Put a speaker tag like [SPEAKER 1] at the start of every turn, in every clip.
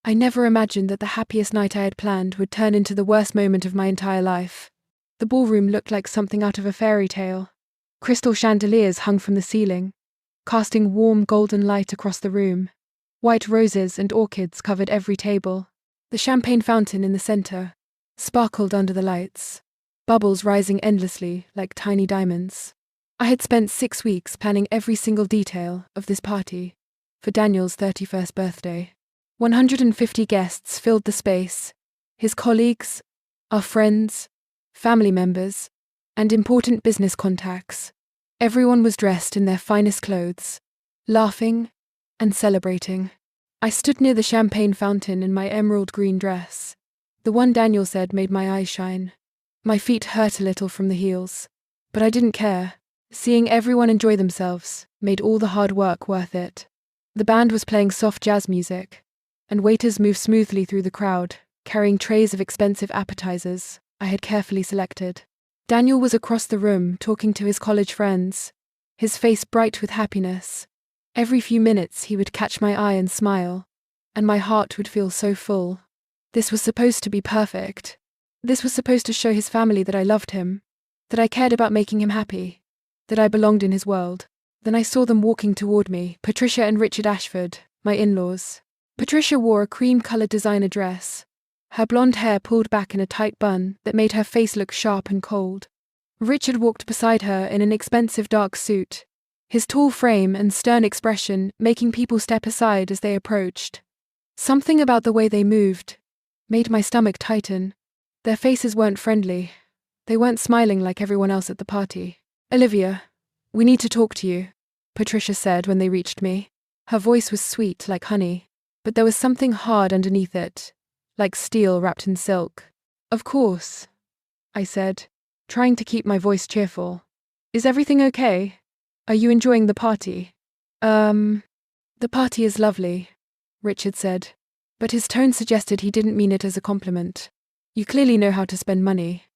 [SPEAKER 1] I never imagined that the happiest night I had planned would turn into the worst moment of my entire life. The ballroom looked like something out of a fairy tale. Crystal chandeliers hung from the ceiling, casting warm golden light across the room. White roses and orchids covered every table. The champagne fountain in the center sparkled under the lights, bubbles rising endlessly like tiny diamonds. I had spent 6 weeks planning every single detail of this party for Daniel's 31st birthday. 150 guests filled the space, his colleagues, our friends, family members, and important business contacts. Everyone was dressed in their finest clothes, laughing and celebrating. I stood near the champagne fountain in my emerald green dress, the one Daniel said made my eyes shine. My feet hurt a little from the heels, but I didn't care. Seeing everyone enjoy themselves made all the hard work worth it. The band was playing soft jazz music, and waiters moved smoothly through the crowd, carrying trays of expensive appetizers I had carefully selected. Daniel was across the room talking to his college friends, his face bright with happiness. Every few minutes he would catch my eye and smile, and my heart would feel so full. This was supposed to be perfect. This was supposed to show his family that I loved him, that I cared about making him happy, that I belonged in his world. Then I saw them walking toward me, Patricia and Richard Ashford, my in-laws. Patricia wore a cream-colored designer dress, her blonde hair pulled back in a tight bun that made her face look sharp and cold. Richard walked beside her in an expensive dark suit, his tall frame and stern expression making people step aside as they approached. Something about the way they moved made my stomach tighten. Their faces weren't friendly. They weren't smiling like everyone else at the party. "Olivia, we need to talk to you," Patricia said when they reached me. Her voice was sweet like honey, but there was something hard underneath it, like steel wrapped in silk. "Of course," I said, trying to keep my voice cheerful. "Is everything okay? Are you enjoying the party?" The party is lovely," Richard said, but his tone suggested he didn't mean it as a compliment. "You clearly know how to spend money."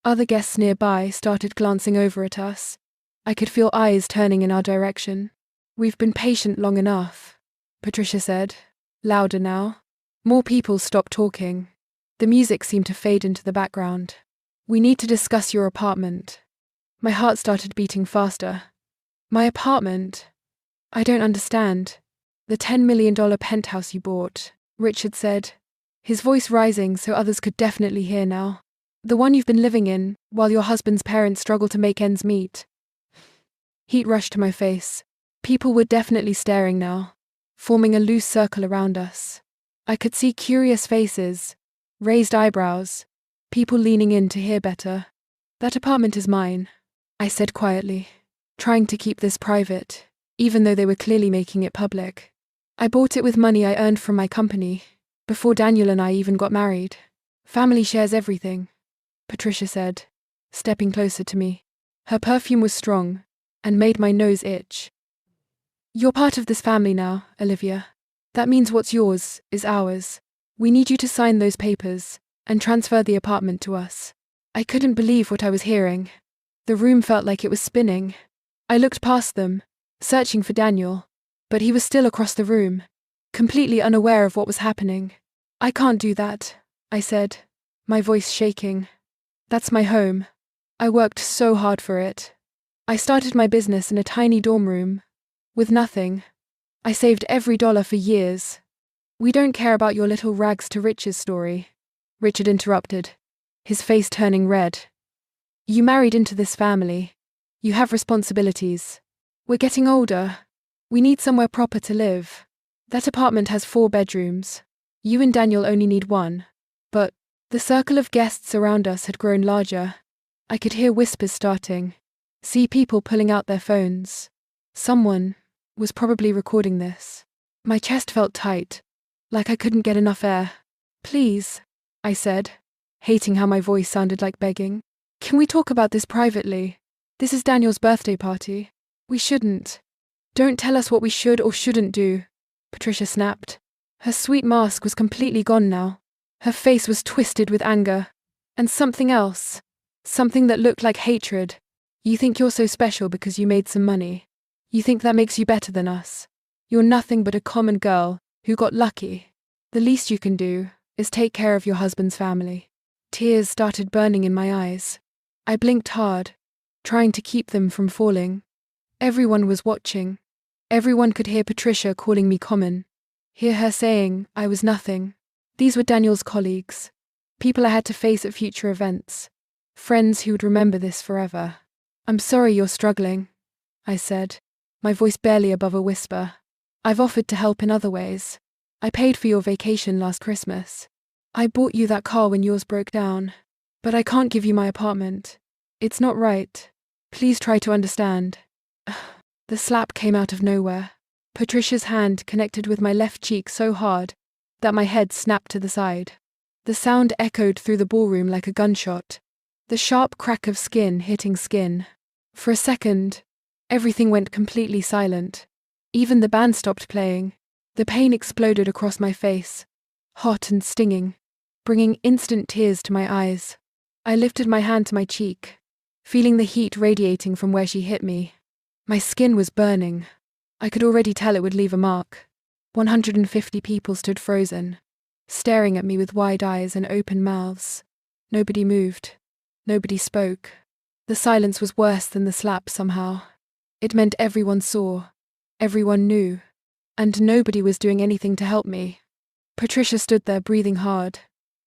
[SPEAKER 1] Other guests nearby started glancing over at us. I could feel eyes turning in our direction. "We've been patient long enough," Patricia said, louder now. More people stopped talking. The music seemed to fade into the background. "We need to discuss your apartment." My heart started beating faster. "My apartment? I don't understand." "The $10 million penthouse you bought," Richard said, his voice rising so others could definitely hear now. "The one you've been living in while your husband's parents struggle to make ends meet." Heat rushed to my face. People were definitely staring now, forming a loose circle around us. I could see curious faces, raised eyebrows, people leaning in to hear better. "That apartment is mine," I said quietly, trying to keep this private, even though they were clearly making it public. "I bought it with money I earned from my company, before Daniel and I even got married. Family shares everything," Patricia said, stepping closer to me. Her perfume was strong and made my nose itch. "You're part of this family now, Olivia. That means what's yours is ours. We need you to sign those papers and transfer the apartment to us." I couldn't believe what I was hearing. The room felt like it was spinning. I looked past them, searching for Daniel, but he was still across the room, completely unaware of what was happening. "I can't do that," I said, my voice shaking. "That's my home. I worked so hard for it. I started my business in a tiny dorm room, with nothing. I saved every dollar for years." "We don't care about your little rags to riches story," Richard interrupted, his face turning red. "You married into this family. You have responsibilities. We're getting older. We need somewhere proper to live. That apartment has 4 bedrooms. You and Daniel only need 1. But..." The circle of guests around us had grown larger. I could hear whispers starting, see people pulling out their phones. Someone was probably recording this. My chest felt tight, like I couldn't get enough air. "Please," I said, hating how my voice sounded like begging. "Can we talk about this privately? This is Daniel's birthday party. We shouldn't." "Don't tell us what we should or shouldn't do," Patricia snapped. Her sweet mask was completely gone now. Her face was twisted with anger. And something else. Something that looked like hatred. "You think you're so special because you made some money. You think that makes you better than us. You're nothing but a common girl who got lucky The least you can do is take care of your husband's family. Tears started burning in my eyes. I blinked hard, trying to keep them from falling. Everyone was watching. Everyone could hear Patricia calling me common, hear her saying I was nothing. These were Daniel's colleagues, people I had to face at future events, friends who would remember this forever. "I'm sorry you're struggling," I said, my voice barely above a whisper. "I've offered to help in other ways. I paid for your vacation last Christmas. I bought you that car when yours broke down. But I can't give you my apartment. It's not right. Please try to understand." The slap came out of nowhere. Patricia's hand connected with my left cheek so hard that my head snapped to the side. The sound echoed through the ballroom like a gunshot, the sharp crack of skin hitting skin. For a second, everything went completely silent. Even the band stopped playing. The pain exploded across my face, hot and stinging, bringing instant tears to my eyes. I lifted my hand to my cheek, feeling the heat radiating from where she hit me. My skin was burning. I could already tell it would leave a mark. 150 people stood frozen, staring at me with wide eyes and open mouths. Nobody moved. Nobody spoke. The silence was worse than the slap somehow. It meant everyone saw, everyone knew, and nobody was doing anything to help me. Patricia stood there breathing hard,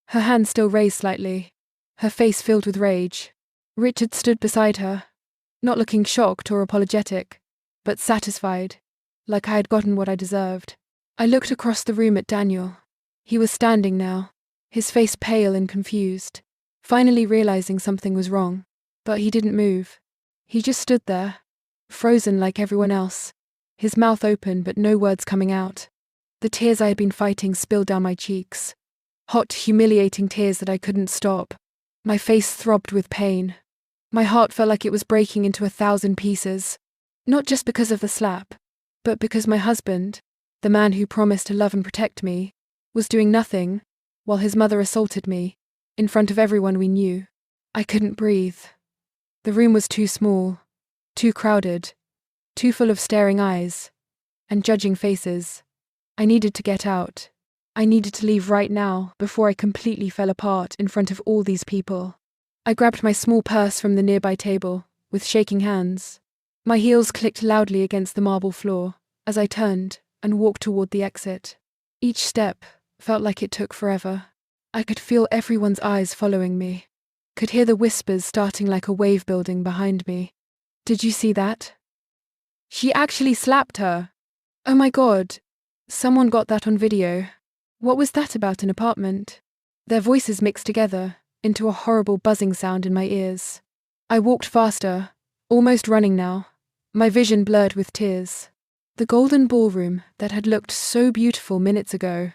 [SPEAKER 1] her hand still raised slightly, her face filled with rage. Richard stood beside her, not looking shocked or apologetic, but satisfied, like I had gotten what I deserved. I looked across the room at Daniel. He was standing now, his face pale and confused, finally realizing something was wrong. But he didn't move. He just stood there, frozen like everyone else, his mouth open but no words coming out. The tears I had been fighting spilled down my cheeks, hot, humiliating tears that I couldn't stop. My face throbbed with pain. My heart felt like it was breaking into 1,000 pieces, not just because of the slap, but because my husband, the man who promised to love and protect me, was doing nothing while his mother assaulted me in front of everyone we knew. I couldn't breathe. The room was too small, too crowded, too full of staring eyes and judging faces. I needed to get out. I needed to leave right now before I completely fell apart in front of all these people. I grabbed my small purse from the nearby table, with shaking hands. My heels clicked loudly against the marble floor as I turned and walked toward the exit. Each step felt like it took forever. I could feel everyone's eyes following me, could hear the whispers starting like a wave building behind me. "Did you see that? She actually slapped her. Oh my God, someone got that on video. What was that about an apartment?" Their voices mixed together into a horrible buzzing sound in my ears. I walked faster, almost running now, my vision blurred with tears. The golden ballroom that had looked so beautiful minutes ago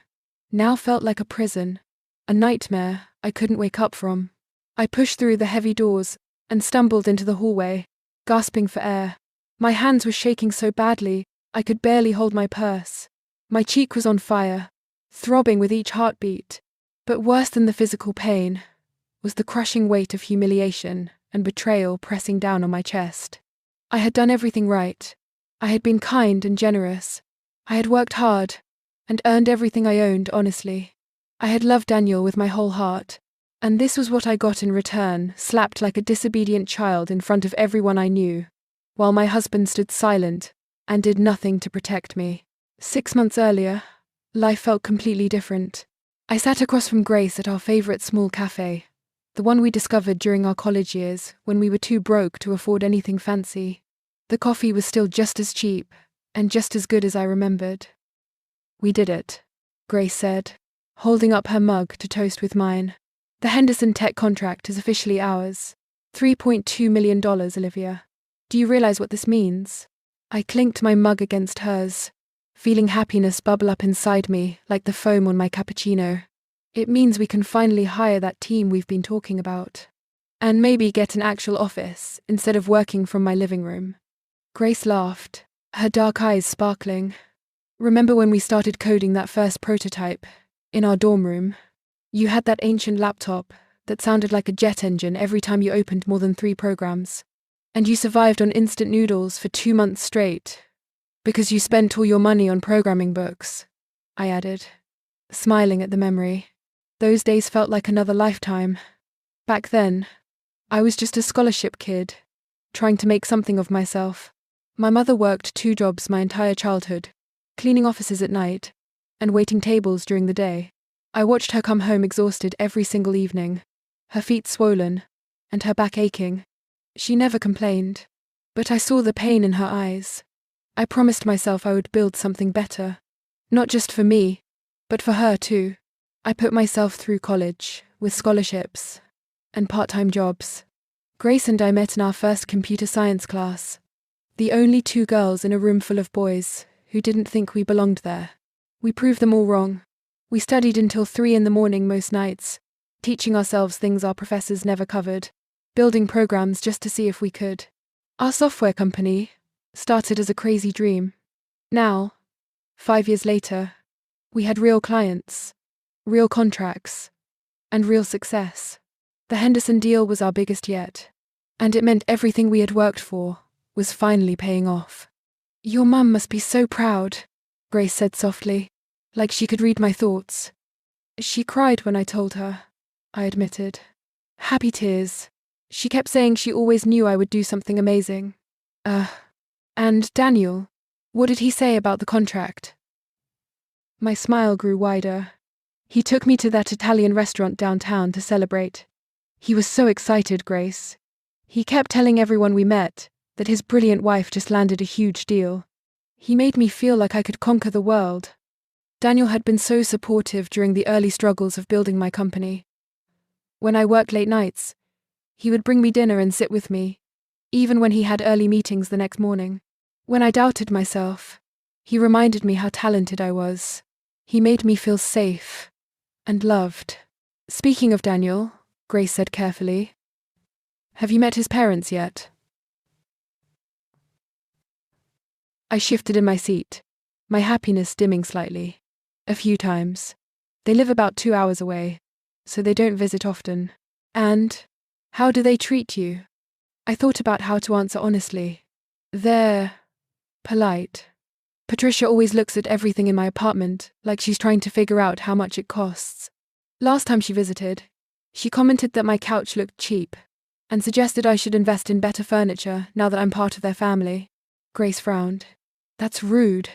[SPEAKER 1] now felt like a prison, a nightmare I couldn't wake up from. I pushed through the heavy doors and stumbled into the hallway, gasping for air. My hands were shaking so badly I could barely hold my purse. My cheek was on fire, throbbing with each heartbeat. But worse than the physical pain was the crushing weight of humiliation and betrayal pressing down on my chest. I had done everything right. I had been kind and generous. I had worked hard and earned everything I owned honestly. I had loved Daniel with my whole heart, and this was what I got in return, slapped like a disobedient child in front of everyone I knew, while my husband stood silent and did nothing to protect me. 6 months earlier, life felt completely different. I sat across from Grace at our favorite small cafe, the one we discovered during our college years when we were too broke to afford anything fancy. The coffee was still just as cheap and just as good as I remembered. "We did it," Grace said, holding up her mug to toast with mine. "The Henderson Tech contract is officially ours. $3.2 million, Olivia. Do you realize what this means?" I clinked my mug against hers, feeling happiness bubble up inside me like the foam on my cappuccino. "It means we can finally hire that team we've been talking about. And maybe get an actual office instead of working from my living room." Grace laughed, her dark eyes sparkling. "Remember when we started coding that first prototype in our dorm room? You had that ancient laptop that sounded like a jet engine every time you opened more than 3 programs. And you survived on instant noodles for 2 months straight because you spent all your money on programming books," I added. smiling at the memory. Those days felt like another lifetime. Back then, I was just a scholarship kid, trying to make something of myself. My mother worked 2 jobs my entire childhood, cleaning offices at night and waiting tables during the day. I watched her come home exhausted every single evening, her feet swollen and her back aching. She never complained, but I saw the pain in her eyes. I promised myself I would build something better, not just for me, but for her too. I put myself through college, with scholarships and part-time jobs. Grace and I met in our first computer science class, the only 2 girls in a room full of boys who didn't think we belonged there. We proved them all wrong. We studied until 3 in the morning most nights, teaching ourselves things our professors never covered, building programs just to see if we could. Our software company started as a crazy dream. Now, 5 years later, we had real clients, real contracts, and real success. The Henderson deal was our biggest yet, and it meant everything we had worked for was finally paying off. "Your mum must be so proud," Grace said softly, like she could read my thoughts. "She cried when I told her," I admitted. Happy tears. She kept saying she always knew I would do something amazing. And Daniel, what did he say about the contract?" My smile grew wider. "He took me to that Italian restaurant downtown to celebrate. He was so excited, Grace. He kept telling everyone we met that his brilliant wife just landed a huge deal. He made me feel like I could conquer the world." Daniel had been so supportive during the early struggles of building my company. When I worked late nights, he would bring me dinner and sit with me, even when he had early meetings the next morning. When I doubted myself, he reminded me how talented I was. He made me feel safe and loved. "Speaking of Daniel," Grace said carefully, "have you met his parents yet?" I shifted in my seat, my happiness dimming slightly. "A few times. They live about 2 hours away, so they don't visit often." "And how do they treat you?" I thought about how to answer honestly. "They're polite. Patricia always looks at everything in my apartment like she's trying to figure out how much it costs. Last time she visited, she commented that my couch looked cheap and suggested I should invest in better furniture now that I'm part of their family." Grace frowned. "That's rude."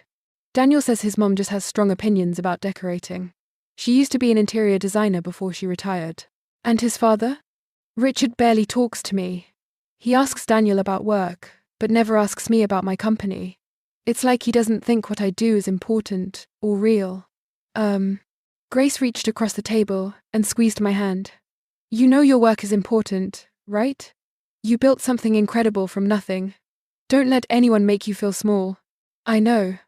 [SPEAKER 1] Daniel says his mom just has strong opinions about decorating. She used to be an interior designer before she retired. "And his father?" "Richard barely talks to me. He asks Daniel about work, but never asks me about my company. It's like he doesn't think what I do is important or real." Grace reached across the table and squeezed my hand. "You know your work is important, right? You built something incredible from nothing. Don't let anyone make you feel small." "I know,"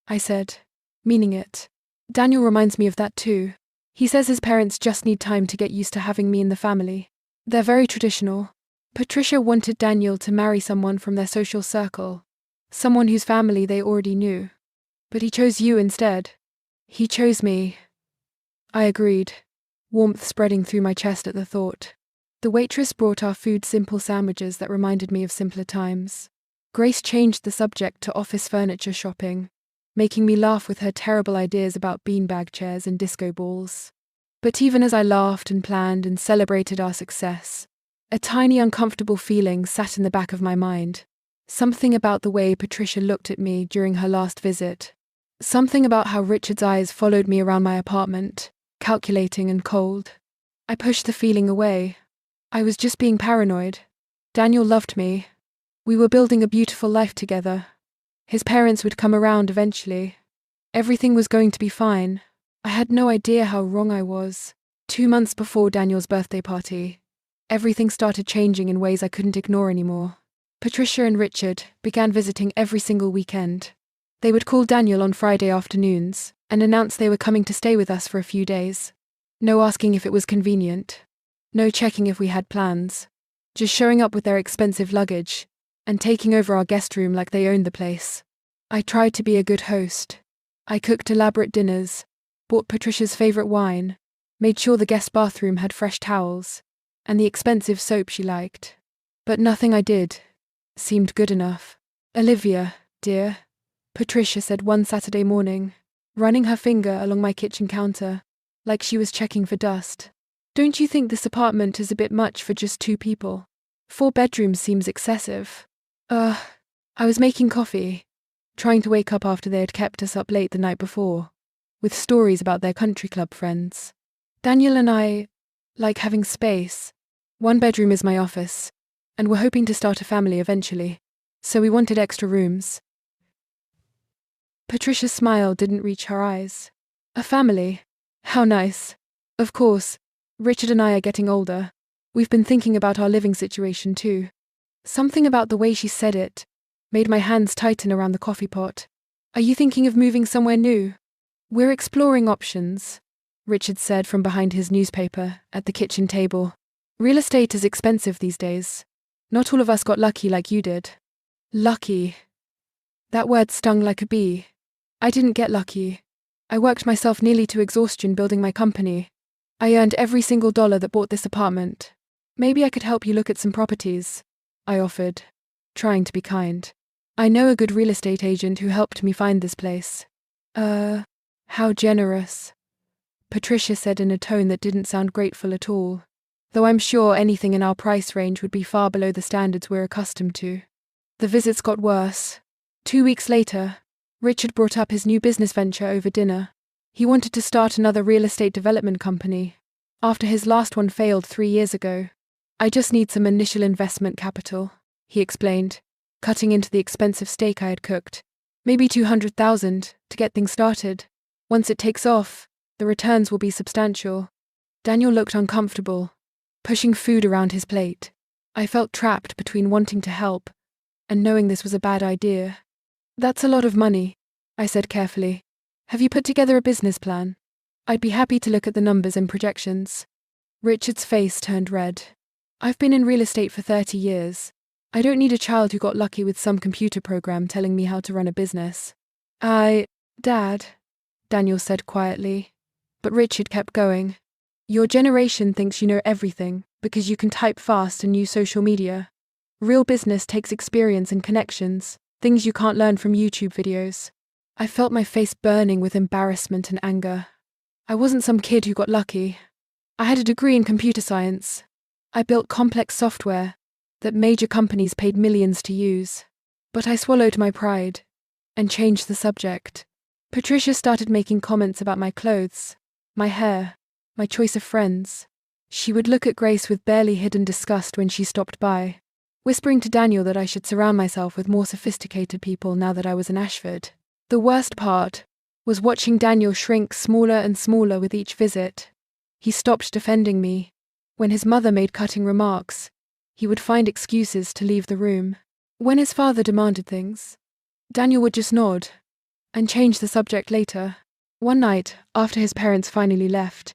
[SPEAKER 1] I said, meaning it. Daniel reminds me of that too. He says his parents just need time to get used to having me in the family. They're very traditional. Patricia wanted Daniel to marry someone from their social circle, someone whose family they already knew. But he chose you instead. He chose me. I agreed, warmth spreading through my chest at the thought. The waitress brought our food simple sandwiches that reminded me of simpler times. Grace changed the subject to office furniture shopping, making me laugh with her terrible ideas about beanbag chairs and disco balls. But even as I laughed and planned and celebrated our success, a tiny uncomfortable feeling sat in the back of my mind. Something about the way Patricia looked at me during her last visit. Something about how Richard's eyes followed me around my apartment, calculating and cold. I pushed the feeling away. I was just being paranoid. Daniel loved me. We were building a beautiful life together. His parents would come around eventually. Everything was going to be fine. I had no idea how wrong I was. 2 months before Daniel's birthday party, everything started changing in ways I couldn't ignore anymore. Patricia and Richard began visiting every single weekend. They would call Daniel on Friday afternoons and announce they were coming to stay with us for a few days. No asking if it was convenient. No checking if we had plans. Just showing up with their expensive luggage and taking over our guest room like they owned the place. I tried to be a good host. I cooked elaborate dinners, bought Patricia's favorite wine, made sure the guest bathroom had fresh towels and the expensive soap she liked. But nothing I did seemed good enough. "Olivia, dear," Patricia said one Saturday morning, running her finger along my kitchen counter, like she was checking for dust. Don't you think this apartment is a bit much for just 2 people? 4 bedrooms seems excessive. I was making coffee, trying to wake up after they had kept us up late the night before, with stories about their country club friends. Daniel and I like having space. 1 bedroom is my office, and we're hoping to start a family eventually, so we wanted extra rooms. Patricia's smile didn't reach her eyes. A family? How nice. Of course, Richard and I are getting older. We've been thinking about our living situation too. Something about the way she said it made my hands tighten around the coffee pot. Are you thinking of moving somewhere new? We're exploring options, Richard said from behind his newspaper at the kitchen table. Real estate is expensive these days. Not all of us got lucky like you did. Lucky. That word stung like a bee. I didn't get lucky. I worked myself nearly to exhaustion building my company. I earned every single dollar that bought this apartment. Maybe I could help you look at some properties, I offered, trying to be kind. I know a good real estate agent who helped me find this place. How generous, Patricia said in a tone that didn't sound grateful at all, though I'm sure anything in our price range would be far below the standards we're accustomed to. The visits got worse. 2 weeks later, Richard brought up his new business venture over dinner. He wanted to start another real estate development company, after his last one failed 3 years ago. I just need some initial investment capital, he explained, cutting into the expensive steak I had cooked. Maybe $200,000 to get things started. Once it takes off, the returns will be substantial. Daniel looked uncomfortable, pushing food around his plate. I felt trapped between wanting to help and knowing this was a bad idea. That's a lot of money, I said carefully. Have you put together a business plan? I'd be happy to look at the numbers and projections. Richard's face turned red. I've been in real estate for 30 years. I don't need a child who got lucky with some computer program telling me how to run a business. Dad, Daniel said quietly. But Richard kept going. Your generation thinks you know everything because you can type fast and use social media. Real business takes experience and connections, things you can't learn from YouTube videos. I felt my face burning with embarrassment and anger. I wasn't some kid who got lucky. I had a degree in computer science. I built complex software that major companies paid millions to use. But I swallowed my pride and changed the subject. Patricia started making comments about my clothes, my hair, my choice of friends. She would look at Grace with barely hidden disgust when she stopped by, whispering to Daniel that I should surround myself with more sophisticated people now that I was in Ashford. The worst part was watching Daniel shrink smaller and smaller with each visit. He stopped defending me. When his mother made cutting remarks, he would find excuses to leave the room. When his father demanded things, Daniel would just nod and change the subject later. One night, after his parents finally left,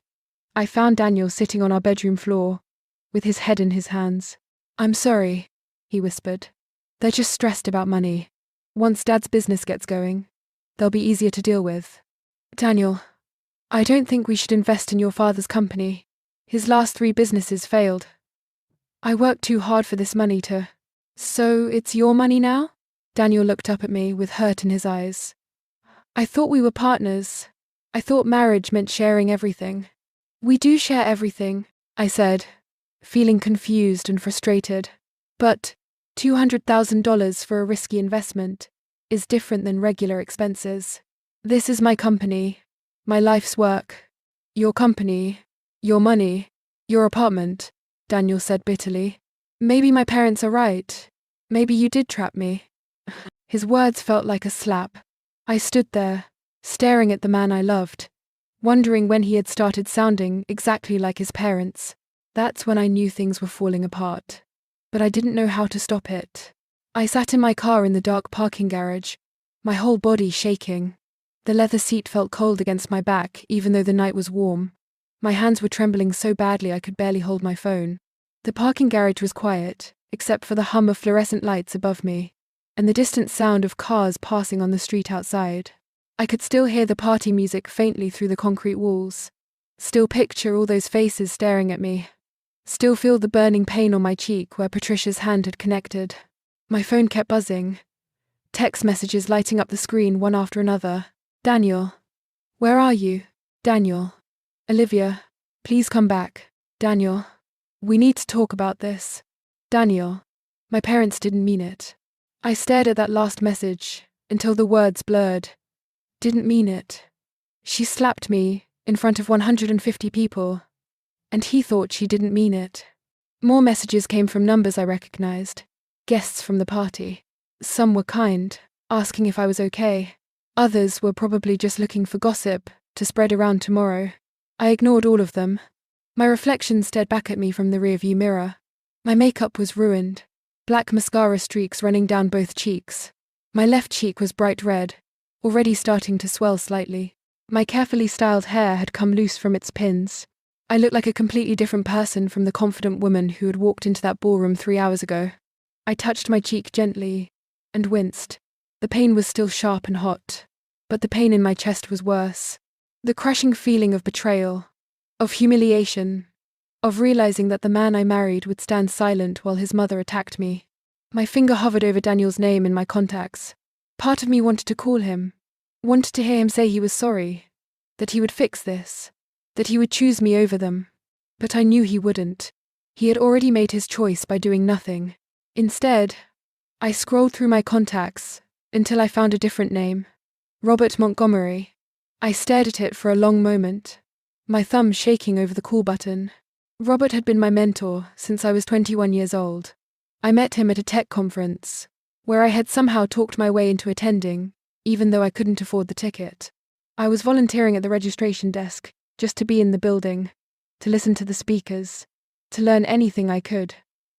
[SPEAKER 1] I found Daniel sitting on our bedroom floor, with his head in his hands. I'm sorry, he whispered. They're just stressed about money. Once Dad's business gets going, they'll be easier to deal with. Daniel, I don't think we should invest in your father's company. His last 3 businesses failed. I worked too hard for this money to... So it's your money now? Daniel looked up at me with hurt in his eyes. I thought we were partners. I thought marriage meant sharing everything. We do share everything, I said, feeling confused and frustrated. But $200,000 for a risky investment is different than regular expenses. This is my company, my life's work. Your company, your money, your apartment, Daniel said bitterly. Maybe my parents are right. Maybe you did trap me. His words felt like a slap. I stood there, staring at the man I loved, wondering when he had started sounding exactly like his parents. That's when I knew things were falling apart. But I didn't know how to stop it. I sat in my car in the dark parking garage, my whole body shaking. The leather seat felt cold against my back, even though the night was warm. My hands were trembling so badly I could barely hold my phone. The parking garage was quiet, except for the hum of fluorescent lights above me, and the distant sound of cars passing on the street outside. I could still hear the party music faintly through the concrete walls. Still picture all those faces staring at me. Still feel the burning pain on my cheek where Patricia's hand had connected. My phone kept buzzing. Text messages lighting up the screen one after another. Daniel, Where are you? Daniel. Olivia. Please come back. Daniel. We need to talk about this. Daniel. My parents didn't mean it. I stared at that last message until the words blurred. Didn't mean it. She slapped me in front of 150 people, and he thought she didn't mean it. More messages came from numbers I recognized. Guests from the party. Some were kind, asking if I was okay. Others were probably just looking for gossip to spread around tomorrow. I ignored all of them. My reflection stared back at me from the rearview mirror. My makeup was ruined, black mascara streaks running down both cheeks. My left cheek was bright red, already starting to swell slightly. My carefully styled hair had come loose from its pins. I looked like a completely different person from the confident woman who had walked into that ballroom 3 hours ago. I touched my cheek gently and winced. The pain was still sharp and hot, but the pain in my chest was worse. The crushing feeling of betrayal, of humiliation, of realizing that the man I married would stand silent while his mother attacked me. My finger hovered over Daniel's name in my contacts. Part of me wanted to call him, wanted to hear him say he was sorry, that he would fix this, that he would choose me over them. But I knew he wouldn't. He had already made his choice by doing nothing. Instead, I scrolled through my contacts until I found a different name. Robert Montgomery. I stared at it for a long moment, my thumb shaking over the call button. Robert had been my mentor since I was 21 years old. I met him at a tech conference, where I had somehow talked my way into attending, even though I couldn't afford the ticket. I was volunteering at the registration desk, just to be in the building, to listen to the speakers, to learn anything I could.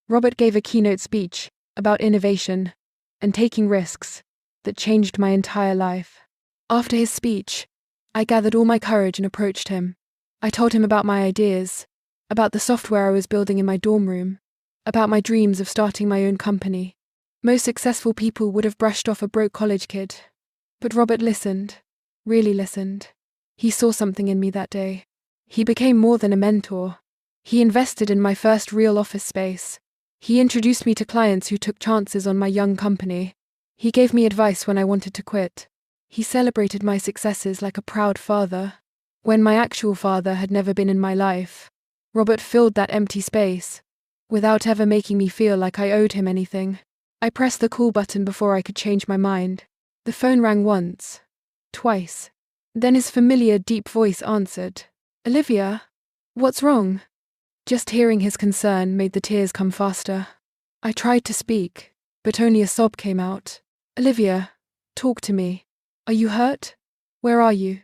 [SPEAKER 1] Robert gave a keynote speech about innovation and taking risks that changed my entire life. After his speech, I gathered all my courage and approached him. I told him about my ideas, about the software I was building in my dorm room, about my dreams of starting my own company. Most successful people would have brushed off a broke college kid. But Robert listened, really listened. He saw something in me that day. He became more than a mentor. He invested in my first real office space. He introduced me to clients who took chances on my young company. He gave me advice when I wanted to quit. He celebrated my successes like a proud father. When my actual father had never been in my life, Robert filled that empty space, without ever making me feel like I owed him anything. I pressed the call button before I could change my mind. The phone rang once, twice. Then his familiar deep voice answered. Olivia? What's wrong? Just hearing his concern made the tears come faster. I tried to speak, but only a sob came out. Olivia, talk to me. Are you hurt? Where are you?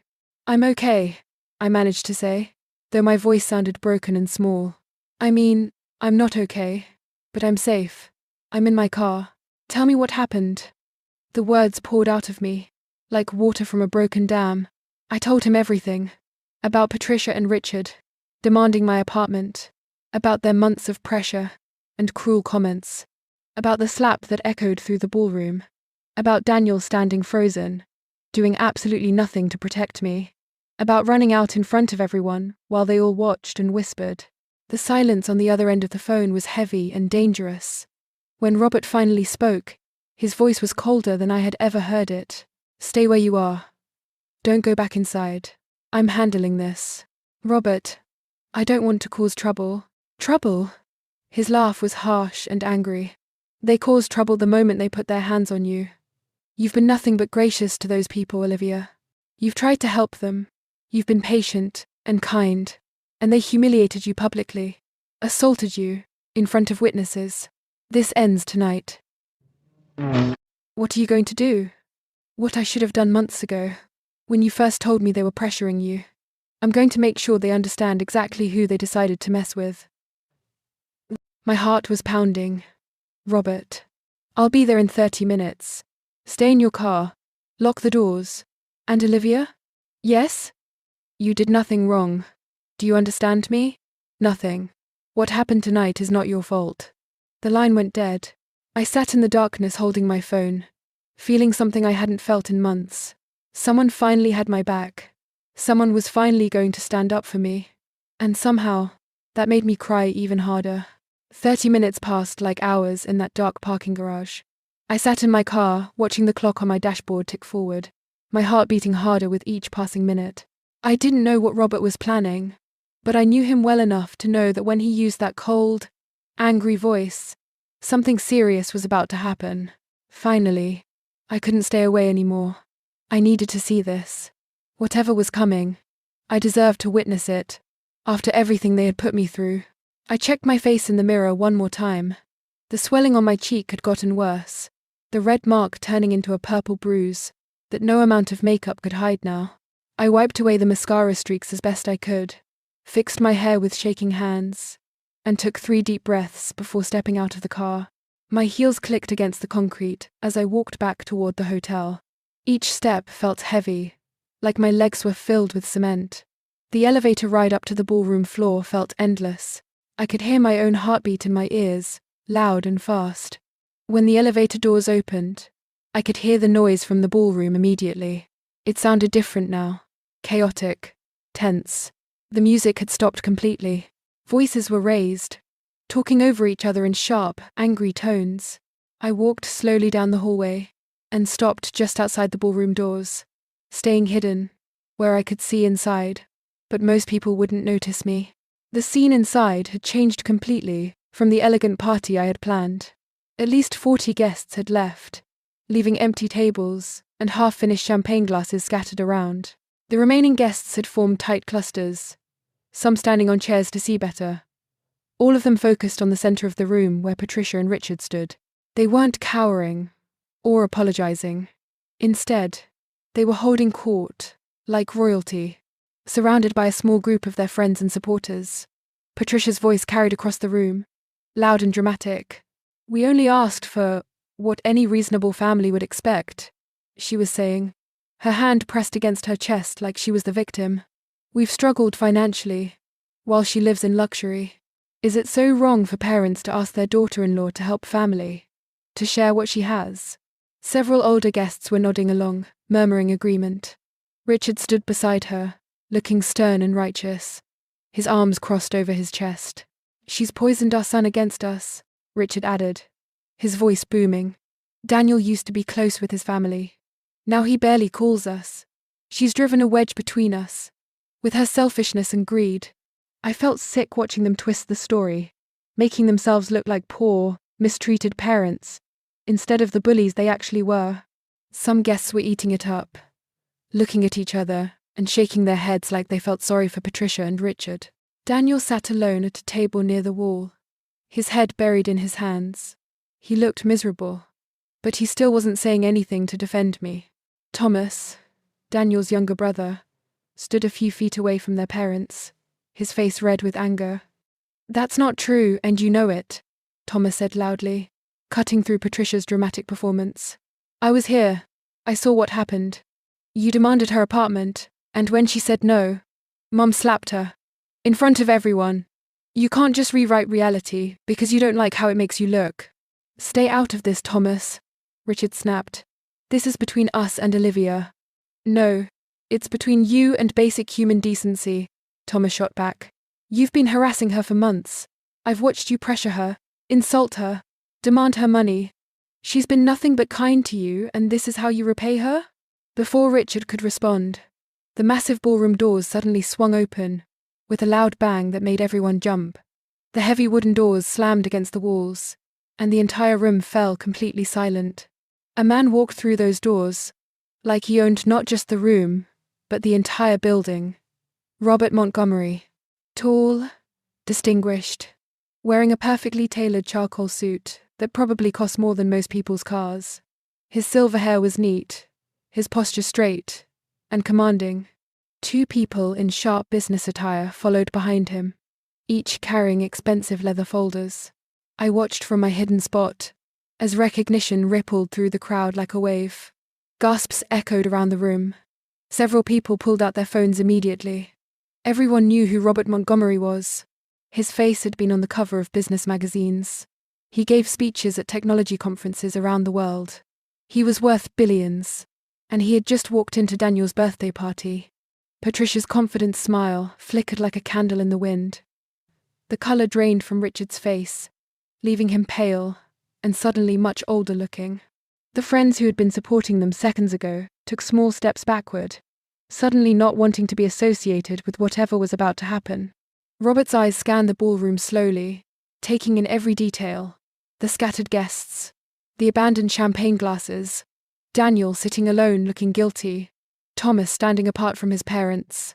[SPEAKER 1] I'm okay, I managed to say, though my voice sounded broken and small. I mean, I'm not okay, but I'm safe. I'm in my car. Tell me what happened. The words poured out of me, like water from a broken dam. I told him everything. About Patricia and Richard, demanding my apartment. About their months of pressure and cruel comments. About the slap that echoed through the ballroom. About Daniel standing frozen, doing absolutely nothing to protect me. About running out in front of everyone while they all watched and whispered. The silence on the other end of the phone was heavy and dangerous. When Robert finally spoke, his voice was colder than I had ever heard it. Stay where you are. Don't go back inside. I'm handling this. Robert, I don't want to cause trouble. Trouble? His laugh was harsh and angry. They cause trouble the moment they put their hands on you. You've been nothing but gracious to those people, Olivia. You've tried to help them. You've been patient and kind, and they humiliated you publicly, assaulted you in front of witnesses. This ends tonight. What are you going to do? What I should have done months ago, when you first told me they were pressuring you. I'm going to make sure they understand exactly who they decided to mess with. My heart was pounding. Robert, I'll be there in 30 minutes. Stay in your car. Lock the doors. And Olivia? Yes? You did nothing wrong. Do you understand me? Nothing. What happened tonight is not your fault. The line went dead. I sat in the darkness holding my phone, feeling something I hadn't felt in months. Someone finally had my back. Someone was finally going to stand up for me. And somehow, that made me cry even harder. 30 minutes passed like hours in that dark parking garage. I sat in my car, watching the clock on my dashboard tick forward. my heart beating harder with each passing minute. I didn't know what Robert was planning, but I knew him well enough to know that when he used that cold, angry voice, something serious was about to happen. Finally, I couldn't stay away anymore. I needed to see this. Whatever was coming, I deserved to witness it. After everything they had put me through, I checked my face in the mirror one more time. The swelling on my cheek had gotten worse, the red mark turning into a purple bruise that no amount of makeup could hide now. I wiped away the mascara streaks as best I could, fixed my hair with shaking hands, and took 3 deep breaths before stepping out of the car. My heels clicked against the concrete as I walked back toward the hotel. Each step felt heavy, like my legs were filled with cement. The elevator ride up to the ballroom floor felt endless. I could hear my own heartbeat in my ears, loud and fast. When the elevator doors opened, I could hear the noise from the ballroom immediately. It sounded different now. Chaotic, tense. The music had stopped completely. Voices were raised, talking over each other in sharp, angry tones. I walked slowly down the hallway and stopped just outside the ballroom doors, staying hidden, where I could see inside, but most people wouldn't notice me. The scene inside had changed completely from the elegant party I had planned. At least 40 guests had left, leaving empty tables and half-finished champagne glasses scattered around. The remaining guests had formed tight clusters, some standing on chairs to see better. All of them focused on the center of the room where Patricia and Richard stood. They weren't cowering or apologizing. Instead, they were holding court, like royalty, surrounded by a small group of their friends and supporters. Patricia's voice carried across the room, loud and dramatic. "We only asked for what any reasonable family would expect," she was saying, her hand pressed against her chest like she was the victim. "We've struggled financially, while she lives in luxury. Is it so wrong for parents to ask their daughter-in-law to help family, to share what she has?" Several older guests were nodding along, murmuring agreement. Richard stood beside her, looking stern and righteous, his arms crossed over his chest. "She's poisoned our son against us," Richard added, his voice booming. "Daniel used to be close with his family. Now he barely calls us. She's driven a wedge between us, with her selfishness and greed." I felt sick watching them twist the story, making themselves look like poor, mistreated parents, instead of the bullies they actually were. Some guests were eating it up, looking at each other and shaking their heads like they felt sorry for Patricia and Richard. Daniel sat alone at a table near the wall, his head buried in his hands. He looked miserable, but he still wasn't saying anything to defend me. Thomas, Daniel's younger brother, stood a few feet away from their parents, his face red with anger. "That's not true, and you know it," Thomas said loudly, cutting through Patricia's dramatic performance. "I was here. I saw what happened. You demanded her apartment, and when she said no, Mom slapped her. In front of everyone. You can't just rewrite reality because you don't like how it makes you look." "Stay out of this, Thomas," Richard snapped. "This is between us and Olivia." "No, it's between you and basic human decency," Thomas shot back. "You've been harassing her for months. I've watched you pressure her, insult her, demand her money. She's been nothing but kind to you, and this is how you repay her?" Before Richard could respond, the massive ballroom doors suddenly swung open, with a loud bang that made everyone jump. The heavy wooden doors slammed against the walls, and the entire room fell completely silent. A man walked through those doors, like he owned not just the room, but the entire building. Robert Montgomery. Tall, distinguished, wearing a perfectly tailored charcoal suit that probably cost more than most people's cars. His silver hair was neat, his posture straight and commanding. 2 people in sharp business attire followed behind him, each carrying expensive leather folders. I watched from my hidden spot, as recognition rippled through the crowd like a wave. Gasps echoed around the room. Several people pulled out their phones immediately. Everyone knew who Robert Montgomery was. His face had been on the cover of business magazines. He gave speeches at technology conferences around the world. He was worth billions, and he had just walked into Daniel's birthday party. Patricia's confident smile flickered like a candle in the wind. The color drained from Richard's face, leaving him pale and suddenly much older looking. The friends who had been supporting them seconds ago took small steps backward, suddenly not wanting to be associated with whatever was about to happen. Robert's eyes scanned the ballroom slowly, taking in every detail: the scattered guests, the abandoned champagne glasses, Daniel sitting alone looking guilty, Thomas standing apart from his parents.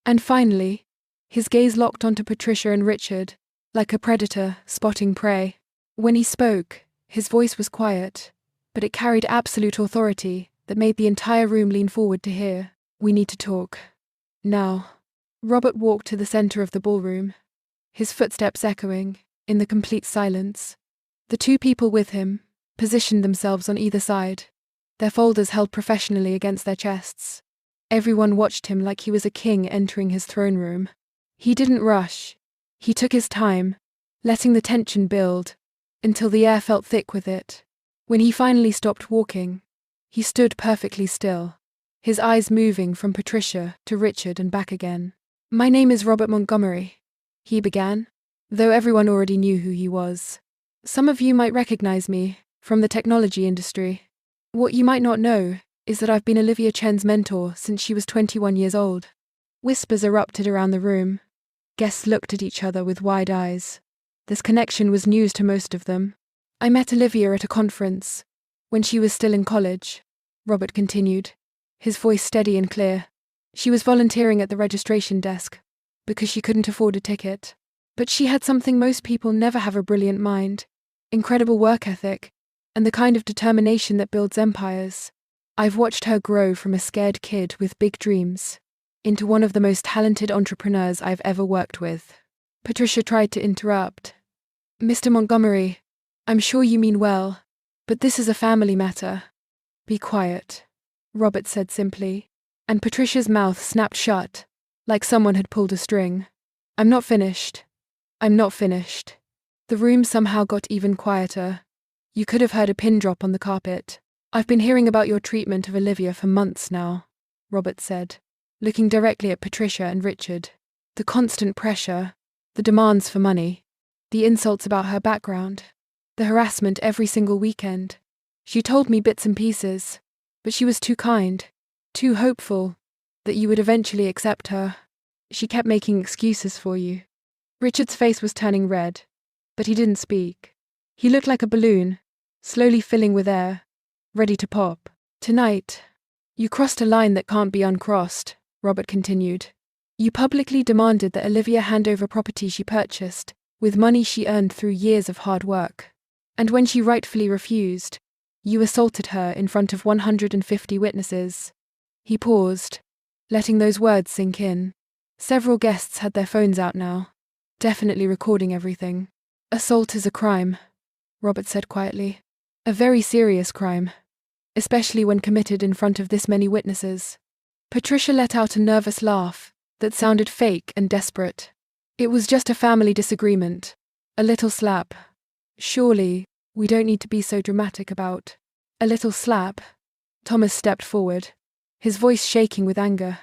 [SPEAKER 1] And finally, his gaze locked onto Patricia and Richard, like a predator spotting prey. When he spoke, his voice was quiet, but it carried absolute authority that made the entire room lean forward to hear. "We need to talk. Now." Robert walked to the center of the ballroom, his footsteps echoing in the complete silence. The two people with him positioned themselves on either side, their folders held professionally against their chests. Everyone watched him like he was a king entering his throne room. He didn't rush. He took his time, letting the tension build, until the air felt thick with it. When he finally stopped walking, he stood perfectly still, his eyes moving from Patricia to Richard and back again. "My name is Robert Montgomery," he began, though everyone already knew who he was. "Some of you might recognize me from the technology industry. What you might not know is that I've been Olivia Chen's mentor since she was 21 years old." Whispers erupted around the room. Guests looked at each other with wide eyes. This connection was news to most of them. "I met Olivia at a conference, when she was still in college," Robert continued, his voice steady and clear. "She was volunteering at the registration desk, because she couldn't afford a ticket. But she had something most people never have: a brilliant mind, incredible work ethic, and the kind of determination that builds empires. I've watched her grow from a scared kid with big dreams into one of the most talented entrepreneurs I've ever worked with." Patricia tried to interrupt. "Mr. Montgomery, I'm sure you mean well, but this is a family matter." "Be quiet," Robert said simply, and Patricia's mouth snapped shut, like someone had pulled a string. I'm not finished." The room somehow got even quieter. You could have heard a pin drop on the carpet. "I've been hearing about your treatment of Olivia for months now," Robert said, looking directly at Patricia and Richard. "The constant pressure, the demands for money, the insults about her background, the harassment every single weekend. She told me bits and pieces, but she was too kind, too hopeful, that you would eventually accept her. She kept making excuses for you." Richard's face was turning red, but he didn't speak. He looked like a balloon, slowly filling with air, ready to pop. "Tonight, you crossed a line that can't be uncrossed," Robert continued. "You publicly demanded that Olivia hand over property she purchased with money she earned through years of hard work. And when she rightfully refused, you assaulted her in front of 150 witnesses." He paused, letting those words sink in. Several guests had their phones out now, definitely recording everything. "Assault is a crime," Robert said quietly. "A very serious crime, especially when committed in front of this many witnesses." Patricia let out a nervous laugh that sounded fake and desperate. "It was just a family disagreement, a little slap. Surely, we don't need to be so dramatic about a little slap." Thomas stepped forward, his voice shaking with anger.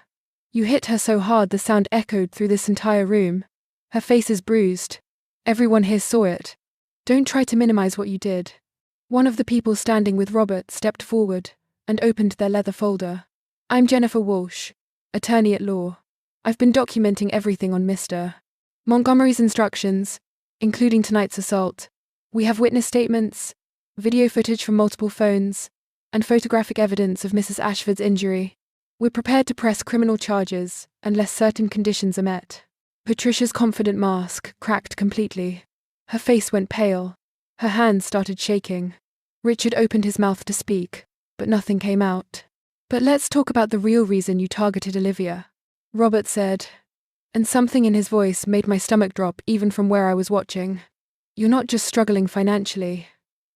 [SPEAKER 1] "You hit her so hard the sound echoed through this entire room. Her face is bruised. Everyone here saw it. Don't try to minimize what you did." One of the people standing with Robert stepped forward and opened their leather folder. "I'm Jennifer Walsh, attorney at law. I've been documenting everything on Mr. Montgomery's instructions, including tonight's assault. We have witness statements, video footage from multiple phones, and photographic evidence of Mrs. Ashford's injury. We're prepared to press criminal charges unless certain conditions are met." Patricia's confident mask cracked completely. Her face went pale. Her hands started shaking. Richard opened his mouth to speak, but nothing came out. "But let's talk about the real reason you targeted Olivia," Robert said, and something in his voice made my stomach drop even from where I was watching. "You're not just struggling financially.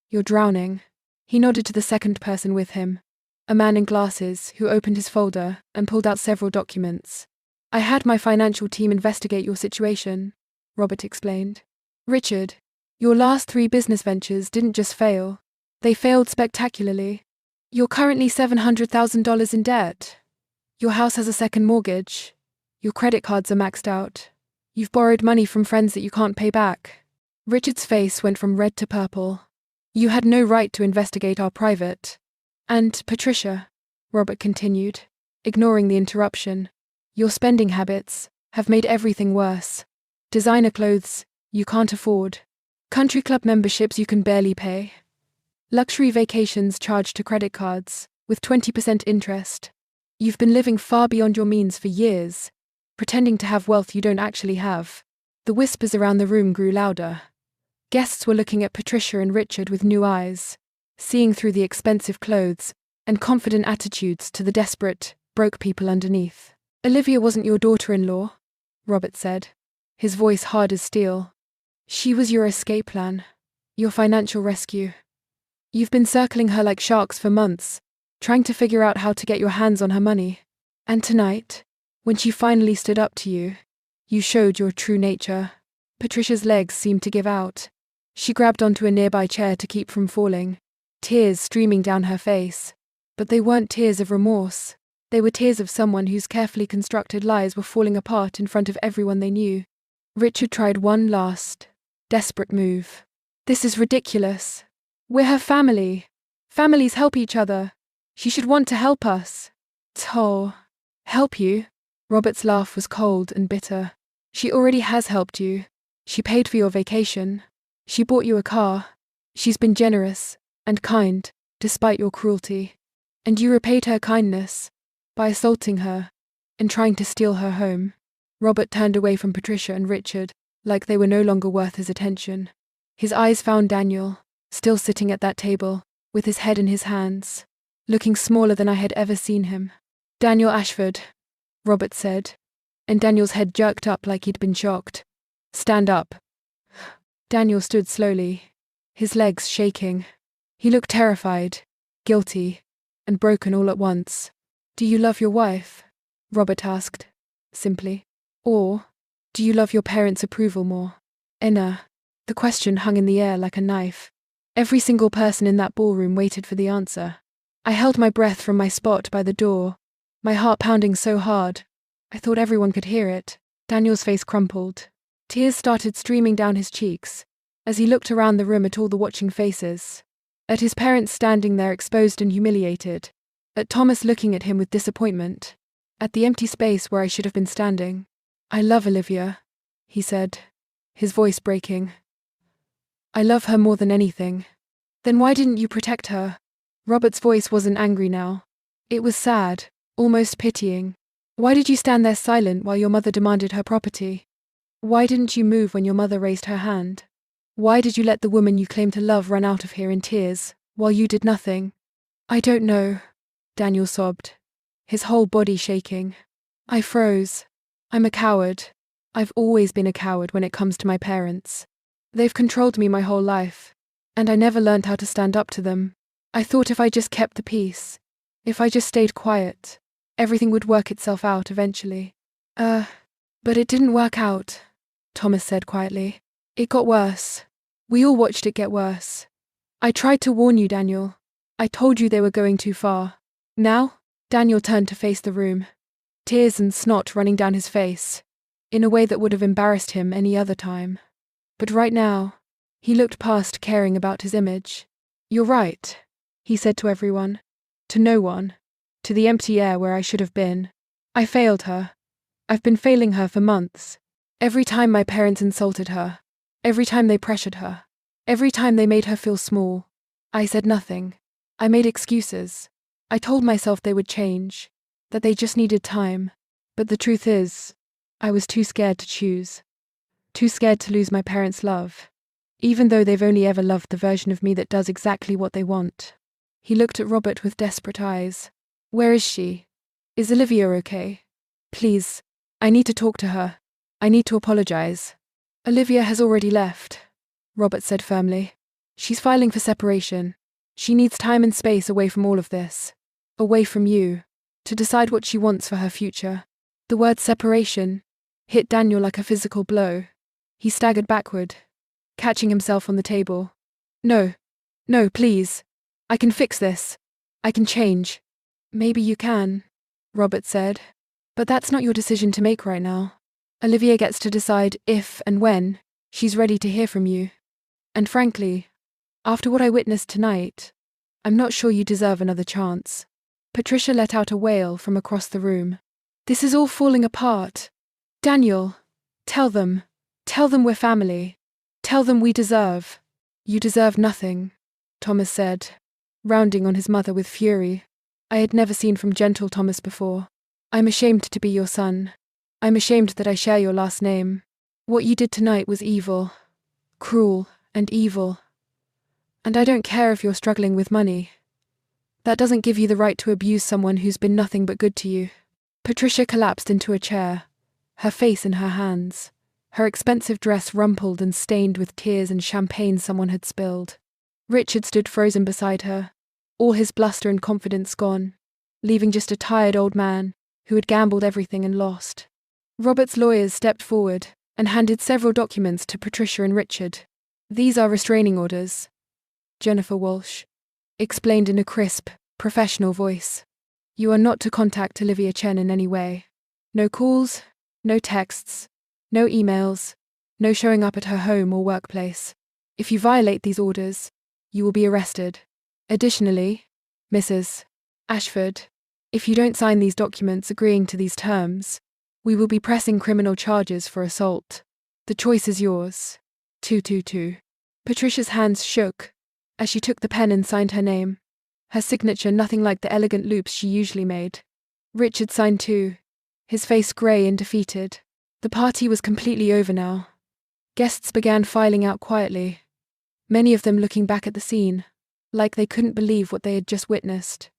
[SPEAKER 1] You're drowning." He nodded to the second person with him, a man in glasses who opened his folder and pulled out several documents. "I had my financial team investigate your situation," Robert explained. "Richard, your last 3 business ventures didn't just fail. They failed spectacularly. You're currently $700,000 in debt. Your house has a second mortgage. Your credit cards are maxed out. You've borrowed money from friends that you can't pay back." Richard's face went from red to purple. "You had no right to investigate our private And Patricia, Robert continued, ignoring the interruption, your spending habits have made everything worse. Designer clothes you can't afford. Country club memberships you can barely pay. Luxury vacations charged to credit cards, with 20% interest. You've been living far beyond your means for years, pretending to have wealth you don't actually have. The whispers around the room grew louder. Guests were looking at Patricia and Richard with new eyes, seeing through the expensive clothes and confident attitudes to the desperate, broke people underneath. Olivia wasn't your daughter-in-law, Robert said, his voice hard as steel. She was your escape plan, your financial rescue. You've been circling her like sharks for months, trying to figure out how to get your hands on her money. And tonight, when she finally stood up to you, you showed your true nature. Patricia's legs seemed to give out. She grabbed onto a nearby chair to keep from falling, tears streaming down her face. But they weren't tears of remorse. They were tears of someone whose carefully constructed lies were falling apart in front of everyone they knew. Richard tried one last, desperate move. This is ridiculous. We're her family. Families help each other. She should want to help us. Help you? Robert's laugh was cold and bitter. She already has helped you. She paid for your vacation. She bought you a car. She's been generous and kind, despite your cruelty. And you repaid her kindness by assaulting her and trying to steal her home. Robert turned away from Patricia and Richard, like they were no longer worth his attention. His eyes found Daniel, still sitting at that table, with his head in his hands, looking smaller than I had ever seen him. Daniel Ashford, Robert said, and Daniel's head jerked up like he'd been shocked. Stand up. Daniel stood slowly, his legs shaking. He looked terrified, guilty, and broken all at once. Do you love your wife? Robert asked, simply. Or, do you love your parents' approval more? Enna. The question hung in the air like a knife. Every single person in that ballroom waited for the answer. I held my breath from my spot by the door, my heart pounding so hard, I thought everyone could hear it. Daniel's face crumpled. Tears started streaming down his cheeks, as he looked around the room at all the watching faces. At his parents standing there exposed and humiliated. At Thomas looking at him with disappointment. At the empty space where I should have been standing. I love Olivia, he said, his voice breaking. I love her more than anything. Then why didn't you protect her? Robert's voice wasn't angry now. It was sad, almost pitying. Why did you stand there silent while your mother demanded her property? Why didn't you move when your mother raised her hand? Why did you let the woman you claim to love run out of here in tears, while you did nothing? I don't know, Daniel sobbed, his whole body shaking. I froze. I'm a coward. I've always been a coward when it comes to my parents. They've controlled me my whole life, and I never learned how to stand up to them. I thought if I just kept the peace, if I just stayed quiet, everything would work itself out eventually. But it didn't work out, Thomas said quietly. It got worse. We all watched it get worse. I tried to warn you, Daniel. I told you they were going too far. Now, Daniel turned to face the room, tears and snot running down his face, in a way that would have embarrassed him any other time. But right now, he looked past caring about his image. You're right, he said to everyone. To no one. To the empty air where I should have been. I failed her. I've been failing her for months. Every time my parents insulted her. Every time they pressured her. Every time they made her feel small. I said nothing. I made excuses. I told myself they would change. That they just needed time. But the truth is, I was too scared to choose. Too scared to lose my parents' love. Even though they've only ever loved the version of me that does exactly what they want. He looked at Robert with desperate eyes. Where is she? Is Olivia okay? Please, I need to talk to her. I need to apologize. Olivia has already left, Robert said firmly. She's filing for separation. She needs time and space away from all of this. Away from you. To decide what she wants for her future. The word separation hit Daniel like a physical blow. He staggered backward, catching himself on the table. No, please. I can fix this. I can change. Maybe you can, Robert said. But that's not your decision to make right now. Olivia gets to decide if and when she's ready to hear from you. And frankly, after what I witnessed tonight, I'm not sure you deserve another chance. Patricia let out a wail from across the room. This is all falling apart. Daniel, tell them. Tell them we're family. Tell them we deserve. You deserve nothing, Thomas said, rounding on his mother with fury. I had never seen from gentle Thomas before. I'm ashamed to be your son. I'm ashamed that I share your last name. What you did tonight was evil. Cruel and evil. And I don't care if you're struggling with money. That doesn't give you the right to abuse someone who's been nothing but good to you. Patricia collapsed into a chair, her face in her hands, her expensive dress rumpled and stained with tears and champagne someone had spilled. Richard stood frozen beside her, all his bluster and confidence gone, leaving just a tired old man who had gambled everything and lost. Robert's lawyers stepped forward and handed several documents to Patricia and Richard. These are restraining orders, Jennifer Walsh explained in a crisp, professional voice. You are not to contact Olivia Chen in any way. No calls, no texts, no emails, no showing up at her home or workplace. If you violate these orders, you will be arrested. Additionally, Mrs. Ashford, if you don't sign these documents agreeing to these terms, we will be pressing criminal charges for assault. The choice is yours. 222. Patricia's hands shook as she took the pen and signed her name, her signature nothing like the elegant loops she usually made. Richard signed too, his face grey and defeated. The party was completely over now. Guests began filing out quietly, many of them looking back at the scene, like they couldn't believe what they had just witnessed.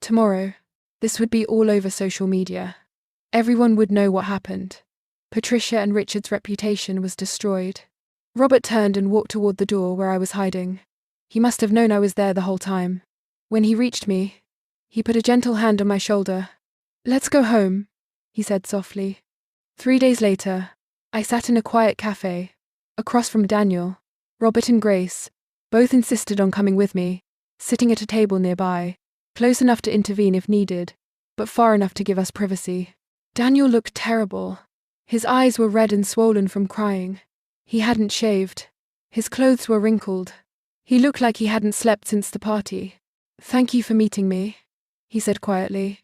[SPEAKER 1] Tomorrow, this would be all over social media. Everyone would know what happened. Patricia and Richard's reputation was destroyed. Robert turned and walked toward the door where I was hiding. He must have known I was there the whole time. When he reached me, he put a gentle hand on my shoulder. Let's go home, he said softly. 3 days later, I sat in a quiet cafe, across from Daniel. Robert and Grace both insisted on coming with me, sitting at a table nearby, close enough to intervene if needed, but far enough to give us privacy. Daniel looked terrible. His eyes were red and swollen from crying. He hadn't shaved. His clothes were wrinkled. He looked like he hadn't slept since the party. Thank you for meeting me, he said quietly.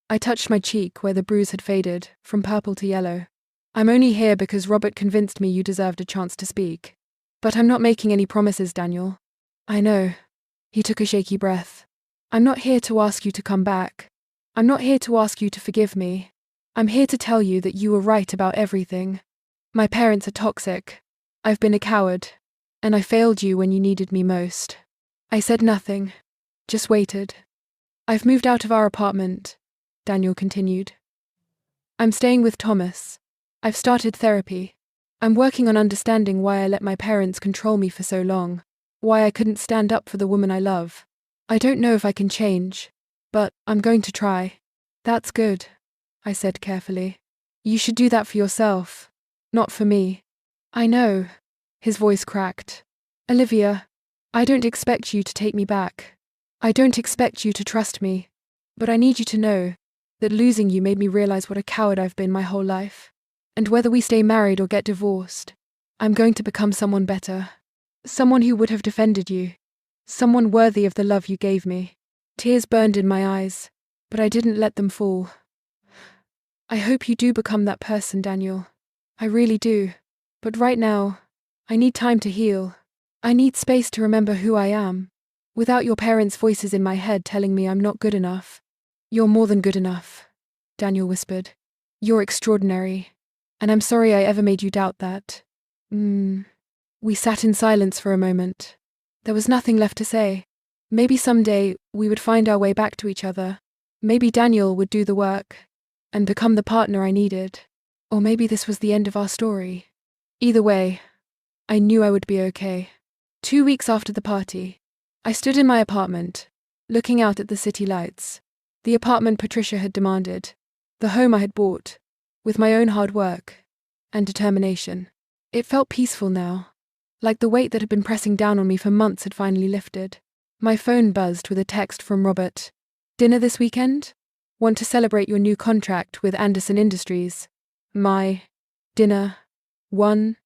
[SPEAKER 1] I touched my cheek where the bruise had faded, from purple to yellow. I'm only here because Robert convinced me you deserved a chance to speak. But I'm not making any promises, Daniel. I know. He took a shaky breath. I'm not here to ask you to come back. I'm not here to ask you to forgive me. I'm here to tell you that you were right about everything. My parents are toxic. I've been a coward. And I failed you when you needed me most. I said nothing. Just waited. I've moved out of our apartment, Daniel continued. I'm staying with Thomas. I've started therapy. I'm working on understanding why I let my parents control me for so long, why I couldn't stand up for the woman I love. I don't know if I can change, but I'm going to try. That's good, I said carefully. You should do that for yourself, not for me. I know. His voice cracked. Olivia, I don't expect you to take me back. I don't expect you to trust me. But I need you to know that losing you made me realize what a coward I've been my whole life. And whether we stay married or get divorced, I'm going to become someone better. Someone who would have defended you. Someone worthy of the love you gave me. Tears burned in my eyes, but I didn't let them fall. I hope you do become that person, Daniel. I really do. But right now, I need time to heal. I need space to remember who I am, without your parents' voices in my head telling me I'm not good enough. You're more than good enough, Daniel whispered. You're extraordinary, and I'm sorry I ever made you doubt that. We sat in silence for a moment. There was nothing left to say. Maybe someday we would find our way back to each other. Maybe Daniel would do the work and become the partner I needed. Or maybe this was the end of our story. Either way, I knew I would be okay. 2 weeks after the party, I stood in my apartment, looking out at the city lights. The apartment Patricia had demanded. The home I had bought, with my own hard work and determination. It felt peaceful now, like the weight that had been pressing down on me for months had finally lifted. My phone buzzed with a text from Robert. Dinner this weekend? Want to celebrate your new contract with Anderson Industries? My dinner. One.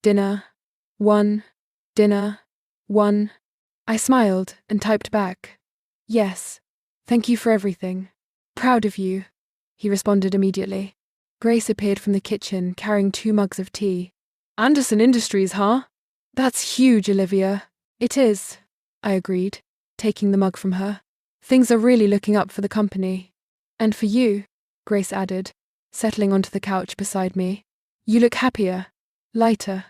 [SPEAKER 1] Dinner. One. Dinner. One. I smiled and typed back. Yes. Thank you for everything. Proud of you, he responded immediately. Grace appeared from the kitchen carrying 2 mugs of tea. Anderson Industries, huh? That's huge, Olivia. It is, I agreed, taking the mug from her. Things are really looking up for the company. And for you, Grace added, settling onto the couch beside me. You look happier, lighter.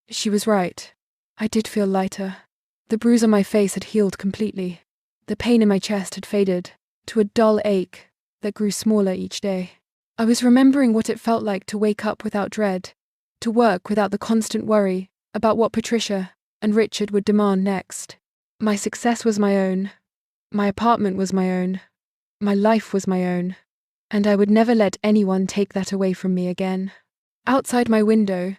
[SPEAKER 1] She was right. I did feel lighter. The bruise on my face had healed completely. The pain in my chest had faded to a dull ache that grew smaller each day. I was remembering what it felt like to wake up without dread, to work without the constant worry about what Patricia and Richard would demand next. My success was my own. My apartment was my own. My life was my own. And I would never let anyone take that away from me again. Outside my window,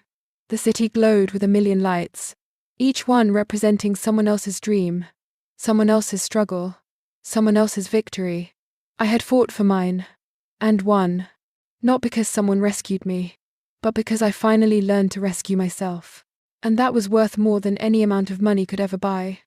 [SPEAKER 1] the city glowed with a million lights, each one representing someone else's dream, someone else's struggle, someone else's victory. I had fought for mine, and won, not because someone rescued me, but because I finally learned to rescue myself. And that was worth more than any amount of money could ever buy.